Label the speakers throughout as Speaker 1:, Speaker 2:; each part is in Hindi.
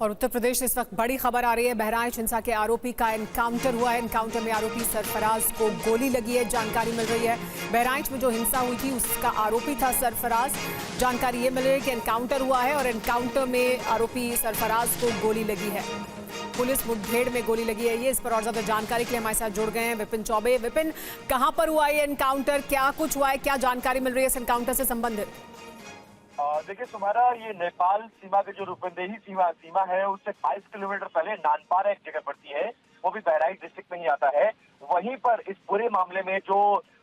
Speaker 1: और उत्तर प्रदेश से इस वक्त बड़ी खबर आ रही है। बहराइच हिंसा के आरोपी का एनकाउंटर हुआ है। एनकाउंटर में आरोपी सरफराज को गोली लगी है, जानकारी मिल रही है। बहराइच में जो हिंसा हुई थी उसका आरोपी था सरफराज। जानकारी ये मिल रही है कि एनकाउंटर हुआ है और एनकाउंटर में आरोपी सरफराज को गोली लगी है। पुलिस मुठभेड़ में गोली लगी है। ये इस पर और ज्यादा जानकारी के लिए हमारे साथ जुड़ गए हैं विपिन चौबे। विपिन, कहां पर हुआ ये एनकाउंटर, क्या कुछ हुआ है, क्या जानकारी मिल रही है इस एनकाउंटर से संबंधित?
Speaker 2: देखिए सुमारा, ये नेपाल सीमा के जो रूपंदेही सीमा है उससे 22 किलोमीटर पहले नानपारा एक जगह पड़ती है, वो भी बहराइच डिस्ट्रिक्ट में ही आता है। वहीं पर इस पूरे मामले में जो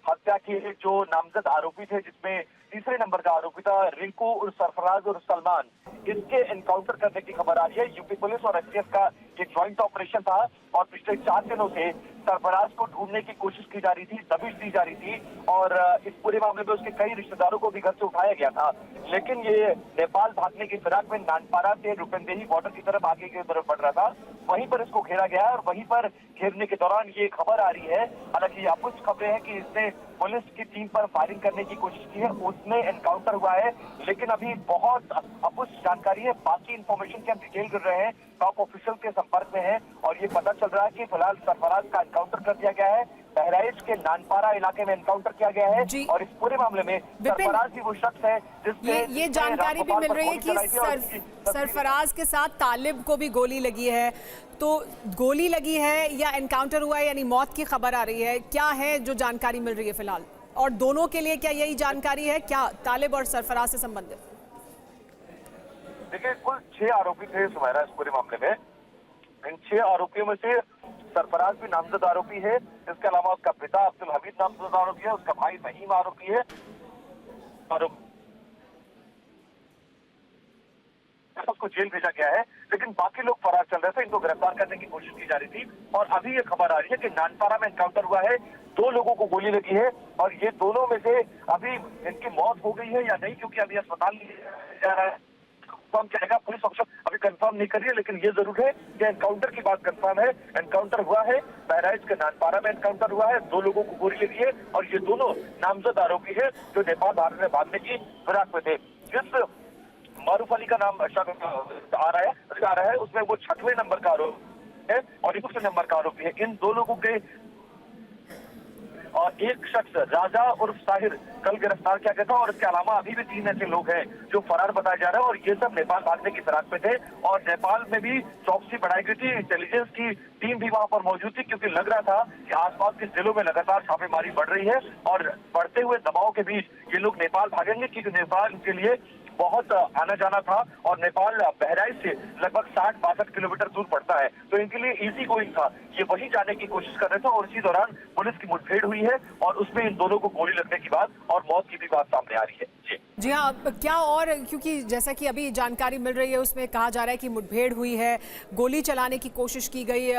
Speaker 2: हत्या के जो नामजद आरोपी थे, जिसमें तीसरे नंबर का आरोपी था रिंकू उर्फ सरफराज और सलमान, इसके एनकाउंटर करने की खबर आ रही है। यूपी पुलिस और एसटीएफ का एक ज्वाइंट ऑपरेशन था और पिछले 4 दिनों से सरफराज को ढूंढने की कोशिश की जा रही थी, दबिश दी जा रही थी और इस पूरे मामले में उसके कई रिश्तेदारों को भी घर से उठाया गया था। लेकिन ये नेपाल भागने की फिराक में नानपारा से रूपंदेही बॉर्डर की तरफ आगे की तरफ बढ़ रहा था। वहीं पर इसको घेरा गया और वहीं पर घेरने के दौरान ये खबर आ रही है, हालांकि अपुष्ट खबरें हैं कि इसने पुलिस की टीम पर फायरिंग करने की कोशिश की है, उसमें एनकाउंटर हुआ है। लेकिन अभी बहुत अपुष्ट जानकारी है, बाकी इंफॉर्मेशन की हम डिटेल कर रहे हैं, टॉप ऑफिशियल के संपर्क में है और ये पता चल रहा है कि फिलहाल सरफराज का एनकाउंटर कर दिया गया है। बहराइच के नानपारा इलाके में एनकाउंटर किया गया है और इस पूरे मामले में सरफराज ही वो शख्स है जिसने
Speaker 1: ये जानकारी भी मिल रही है कि सरफराज के साथ तालिब को भी गोली लगी है। तो गोली लगी है या एनकाउंटर हुआ है, यानी मौत की खबर आ रही है, क्या है जो जानकारी मिल रही है फिलहाल? और दोनों के लिए क्या यही जानकारी है, क्या तालिब और सरफराज से संबंधित?
Speaker 2: देखिए, कुल 6 आरोपी थे सुमारा इस पूरे मामले में। इन 6 आरोपियों में से सरफराज भी नामजद आरोपी है। इसके अलावा उसका पिता अब्दुल हमीद नामजद आरोपी है, उसका भाई फहीम आरोपी है और उसको जेल भेजा गया है। लेकिन बाकी लोग फरार चल रहे थे, इनको गिरफ्तार करने की कोशिश की जा रही थी और अभी ये खबर आ रही है कि नानपारा में एनकाउंटर हुआ है, 2 लोगों को गोली लगी है और ये दोनों में से अभी इनकी मौत हो गई है या नहीं, क्योंकि अभी अस्पताल जा रहा है, कंफर्म किया पुलिस ऑफिसर अभी कंफर्म नहीं कर रही है। लेकिन ये जरूर है कि एनकाउंटर की बात कंफर्म है, एनकाउंटर हुआ है। बहराइच के नानपारा में एनकाउंटर हुआ है, 2 लोगों को गोली लगी है और ये दोनों नामजद आरोपी है जो नेपाल भागने की फिराक में थे। जिस मारूफ अली का नाम आ रहा है उसमें वो 6वें नंबर का आरोपी है और 21 नंबर का आरोपी है। इन 2 लोगों के और एक शख्स राजा उर्फ साहिर कल गिरफ्तार किया गया था और इसके अलावा अभी भी 3 ऐसे लोग हैं जो फरार बताए जा रहे हैं और ये सब नेपाल भागने की फिराक में थे और नेपाल में भी चौकसी बढ़ाई गई थी। इंटेलिजेंस की टीम भी वहां पर मौजूद थी क्योंकि लग रहा था कि आसपास के जिलों में लगातार छापेमारी बढ़ रही है और बढ़ते हुए दबाव के बीच ये लोग नेपाल भागेंगे, क्योंकि नेपाल के लिए बहुत आना जाना था और नेपाल बहराइच से लगभग 60-62 किलोमीटर दूर पड़ता है, तो इनके लिए इजी गोइंग था। ये वहीं जाने की कोशिश कर रहे थे और इसी दौरान पुलिस की मुठभेड़ हुई है और उसमें इन दोनों को गोली लगने की बात और मौत की भी बात सामने आ रही है।
Speaker 1: जी हाँ, क्या और, क्योंकि जैसा कि अभी जानकारी मिल रही है उसमें कहा जा रहा है कि मुठभेड़ हुई है, गोली चलाने की कोशिश की गई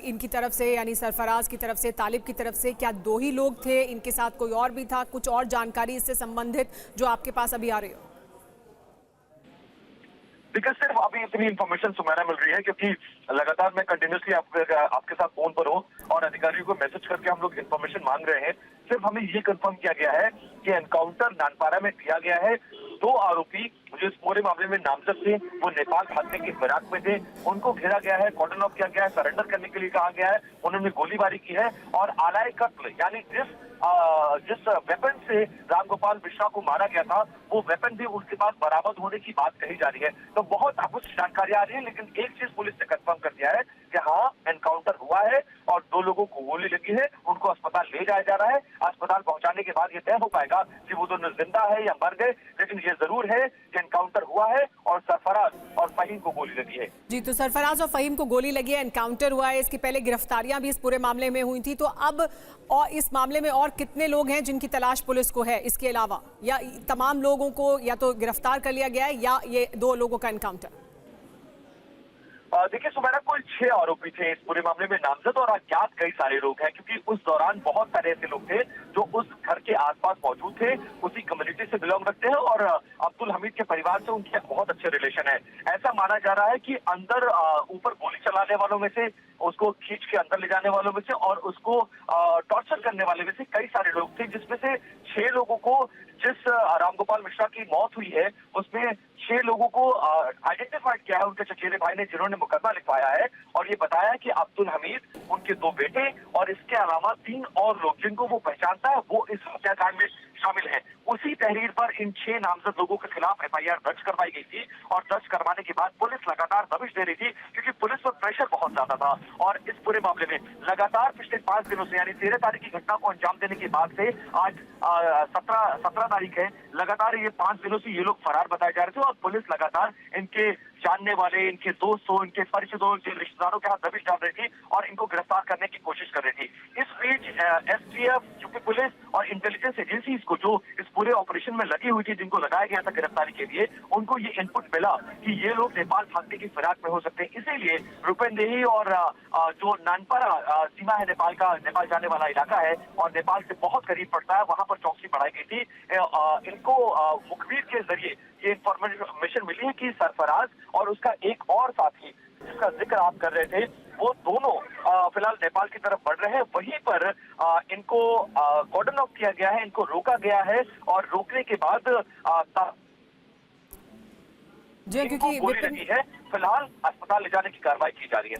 Speaker 1: इनकी तरफ से, यानी सरफराज की तरफ से, तालिब की तरफ से। क्या 2 ही लोग थे, इनके साथ कोई और भी था? कुछ और जानकारी इससे संबंधित जो आपके पास अभी आ रही हो?
Speaker 2: देखिए, सिर्फ अभी इतनी इन्फॉर्मेशन सुमारा मिल रही है क्योंकि लगातार मैं कंटिन्यूसली आपके साथ फोन पर हूँ और अधिकारियों को मैसेज करके हम लोग इन्फॉर्मेशन मांग रहे हैं। सिर्फ हमें ये कंफर्म किया गया है कि एनकाउंटर नानपारा में किया गया है। 2 आरोपी जो इस पूरे मामले में नामजद थे वो नेपाल भागने की फिराक में थे, उनको घेरा गया है, कॉर्डन ऑफ किया गया है, सरेंडर करने के लिए कहा गया है, उन्होंने गोलीबारी की है और आलाए कत्ल यानी जिस वेपन से रामगोपाल मिश्रा को मारा गया था वो वेपन भी उनके पास बरामद होने की बात कही जा रही है। तो बहुत अपुष्ट जानकारी आ रही है, लेकिन एक चीज पुलिस ने कंफर्म कर दिया है कि हाँ, एनकाउंटर हुआ है और 2 लोगों को गोली लगी है, उनको अस्पताल ले जाया जा रहा है। अस्पताल पहुंचाने के बाद ये तय हो पाएगा कि वो दोनों जिंदा है या मर गए, लेकिन ये जरूर है कि एनकाउंटर हुआ है और सरफराज और फहीम को गोली लगी है।
Speaker 1: जी, तो सरफराज और फहीम को गोली लगी है, एनकाउंटर हुआ है, इसके पहले गिरफ्तारियां भी इस पूरे मामले में हुई थी। तो अब और इस मामले में और कितने लोग हैं जिनकी तलाश पुलिस को है इसके अलावा, या तमाम लोगों को या तो गिरफ्तार कर लिया गया है या ये 2 लोगों का एनकाउंटर?
Speaker 2: देखिए सुमारा, कुल 6 आरोपी थे इस पूरे मामले में नामजद और अज्ञात कई सारे लोग हैं क्योंकि उस दौरान बहुत सारे ऐसे लोग थे जो उस घर के आसपास मौजूद थे, उसी कम्युनिटी से बिलोंग रखते हैं और अब्दुल हमीद के परिवार से उनके बहुत अच्छे रिलेशन है। ऐसा माना जा रहा है कि अंदर ऊपर गोली चलाने वालों में से उसको खींच के अंदर ले जाने वालों में से और उसको टॉर्चर करने वाले में से कई सारे लोग थे, जिसमें से 6 लोगों को, जिस रामगोपाल मिश्रा की मौत हुई है उसमें 6 लोगों को आइडेंटिफाइड किया है उनके चचेरे भाई ने, जिन्होंने मुकदमा लिखवाया है और ये बताया कि अब्दुल हमीद, उनके 2 बेटे और इसके अलावा 3 और लोग जिनको वो पहचानता है वो इस हत्याकांड में शामिल है। उसी तहरीर पर इन 6 नामजद लोगों के खिलाफ FIR दर्ज करवाई गई थी और दर्ज करवाने के बाद पुलिस लगातार दबिश दे रही थी, क्योंकि पुलिस पर प्रेशर बहुत ज्यादा था और इस पूरे मामले में लगातार पिछले 5 दिनों से, यानी 13 तारीख की घटना को अंजाम देने के बाद से आज 17 तारीख है, लगातार ये 5 दिनों से ये लोग फरार बताए जा रहे थे और पुलिस लगातार इनके जानने वाले, इनके दोस्तों, इनके परिचितों, इनके रिश्तेदारों के हाथ दबिश डाल रही थी और इनको गिरफ्तार करने की कोशिश कर रही थी। इस बीच STF, यूपी पुलिस और इंटेलिजेंस एजेंसीज को, जो इस पूरे ऑपरेशन में लगी हुई थी, जिनको लगाया गया था गिरफ्तारी के लिए, उनको ये इनपुट मिला कि ये लोग नेपाल भागने की फिराक में हो सकते हैं। इसीलिए रूपेंदेही और जो नानपारा सीमा है नेपाल का, नेपाल जाने वाला इलाका है और नेपाल से बहुत करीब पड़ता है, वहां पर चौकसी बढ़ाई गई थी। इनको मुखबिर के जरिए ये इंफॉर्मेशन मिली है कि सरफराज और उसका एक और साथी, जिसका जिक्र आप कर रहे थे, वो दोनों फिलहाल नेपाल की तरफ बढ़ रहे हैं। वहीं पर इनको कॉर्डन ऑफ किया गया है, इनको रोका गया है और रोकने के बाद
Speaker 1: जी,
Speaker 2: इनको गोली लगी है। फिलहाल अस्पताल ले जाने की कार्रवाई की जा रही है।